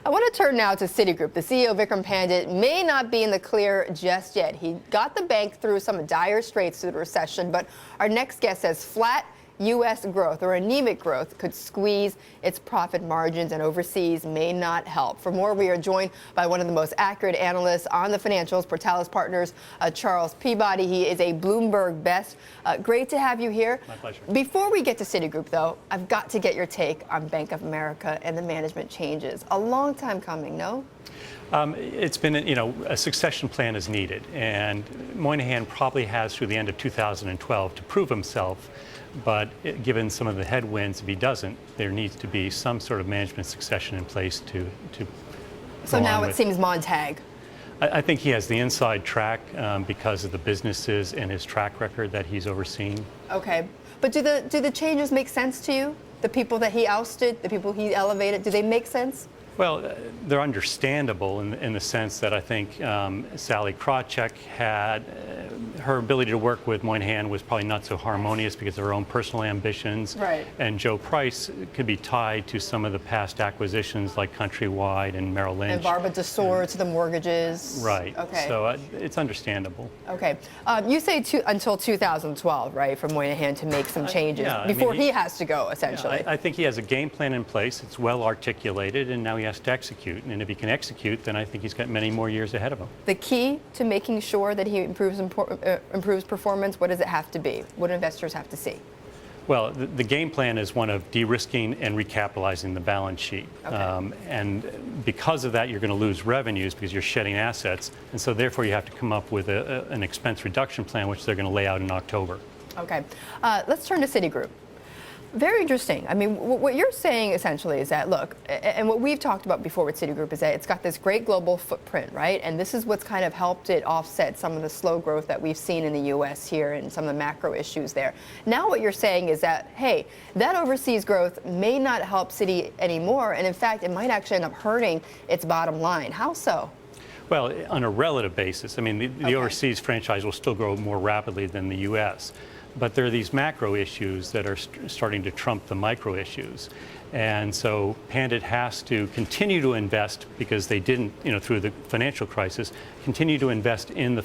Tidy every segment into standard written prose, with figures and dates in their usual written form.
I want to turn now to Citigroup. The CEO, Vikram Pandit, may not be in the clear just yet. He got the bank through some dire straits through the recession, but our next guest says flat U.S. growth or anemic growth could squeeze its profit margins, and overseas may not help. For more, we are joined by one of the most accurate analysts on the financials, Portales Partners, Charles Peabody. He is a Bloomberg best. Great to have you here. My pleasure. Before we get to Citigroup, though, I've got to get your take on Bank of America and the management changes. A long time coming, no? It's been, a succession plan is needed, and Moynihan probably has through the end of 2012 to prove himself. But given some of the headwinds, if he doesn't, there needs to be some sort of management succession in place to So now it seems Montag. I think he has the inside track because of the businesses and his track record that he's overseen. Okay, but do the changes make sense to you? The people that he ousted, the people he elevated, do they make sense? Well, they're understandable in the sense that I think Sally Krawcheck had her ability to work with Moynihan was probably not so harmonious because of her own personal ambitions. Right. And Joe Price could be tied to some of the past acquisitions like Countrywide and Merrill Lynch. And Barbara DeSore to the mortgages. Right. Okay. So it's understandable. Okay. You say until 2012, right, for Moynihan to make some changes yeah, before he has to go, essentially. Yeah, I think he has a game plan in place. It's well articulated, and now he has to execute. And if he can execute, then I think he's got many more years ahead of him. The key to making sure that he improves performance, what does it have to be? What do investors have to see? Well, the game plan is one of de-risking and recapitalizing the balance sheet. Okay. And because of that, you're going to lose revenues because you're shedding assets. And so therefore, you have to come up with an expense reduction plan, which they're going to lay out in October. Okay. Let's turn to Citigroup. Very interesting. I mean, what you're saying essentially is that, look, and what we've talked about before with Citigroup is that it's got this great global footprint, right? And this is what's kind of helped it offset some of the slow growth that we've seen in the U.S. here and some of the macro issues there. Now what you're saying is that, hey, that overseas growth may not help Citi anymore, and in fact, it might actually end up hurting its bottom line. How so? Well, on a relative basis, I mean, the overseas franchise will still grow more rapidly than the U.S., but there are these macro issues that are starting to trump the micro issues. And so Pandit has to continue to invest because they didn't, through the financial crisis, continue to invest in the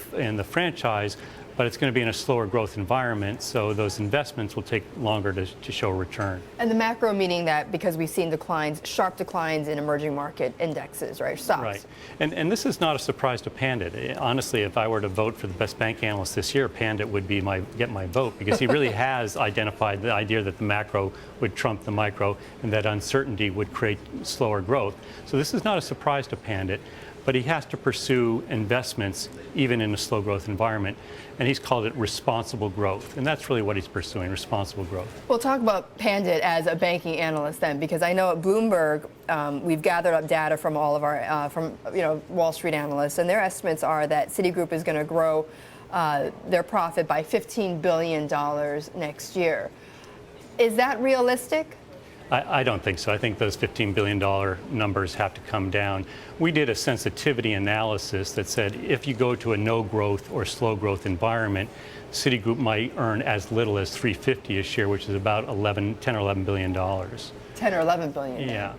franchise, but it's going to be in a slower growth environment, so those investments will take longer to show a return. And the macro meaning that because we've seen sharp declines in emerging market indexes, right, stocks. Right. And this is not a surprise to Pandit. Honestly, if I were to vote for the best bank analyst this year, Pandit would be get my vote because he really has identified the idea that the macro would trump the micro and that uncertainty would create slower growth. So this is not a surprise to Pandit, but he has to pursue investments even in a slow growth environment. And he's called it responsible growth. And that's really what he's pursuing, responsible growth. We'll talk about Pandit as a banking analyst then, because I know at Bloomberg, we've gathered up data from all of our, Wall Street analysts, and their estimates are that Citigroup is going to grow their profit by $15 billion next year. Is that realistic? I don't think so. I think those $15 billion numbers have to come down. We did a sensitivity analysis that said if you go to a no growth or slow growth environment, Citigroup might earn as little as $350 a share, which is about $10 or $11 billion. 10 or 11 billion. Yeah.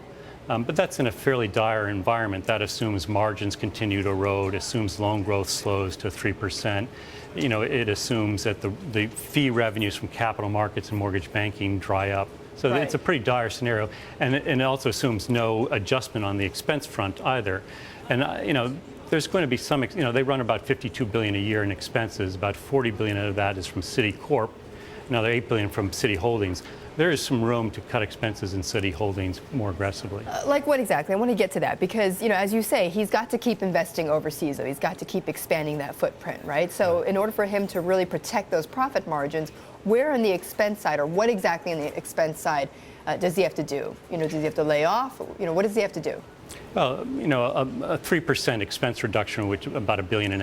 But that's in a fairly dire environment. That assumes margins continue to erode, assumes loan growth slows to 3%. It assumes that the fee revenues from capital markets and mortgage banking dry up. So It's a pretty dire scenario, and it also assumes no adjustment on the expense front either. And there's going to be some. They run about $52 billion a year in expenses. About $40 billion of that is from Citicorp. Another $8 billion from Citi Holdings. There is some room to cut expenses in Citi Holdings more aggressively. Like what exactly? I want to get to that because, as you say, he's got to keep investing overseas, though. He's got to keep expanding that footprint, right? So in order for him to really protect those profit margins, where on the expense side, or what exactly on the expense side does he have to do? Does he have to lay off? What does he have to do? Well, a 3% expense reduction, which about $1.5 billion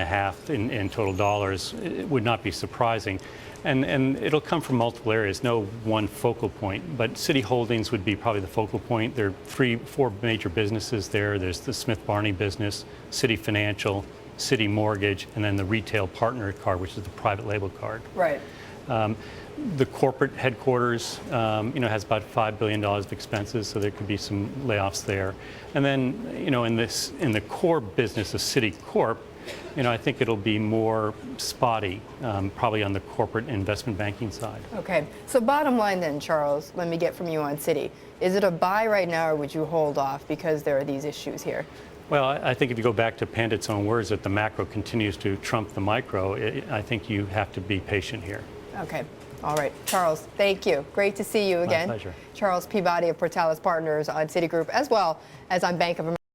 in total dollars, it would not be surprising. And it'll come from multiple areas, no one focal point. But Citi Holdings would be probably the focal point. There are 4 major businesses there. There's the Smith Barney business, Citi Financial, Citi Mortgage, and then the retail partner card, which is the private label card. Right. The corporate headquarters, has about $5 billion of expenses, so there could be some layoffs there. And then, in the core business of Citicorp, I think it'll be more spotty, probably on the corporate investment banking side. Okay. So bottom line then, Charles, let me get from you on Citi. Is it a buy right now, or would you hold off because there are these issues here? Well, I think if you go back to Pandit's own words that the macro continues to trump the micro, I think you have to be patient here. Okay. All right. Charles, thank you. Great to see you again. My pleasure. Charles Peabody of Portales Partners on Citigroup, as well as on Bank of America.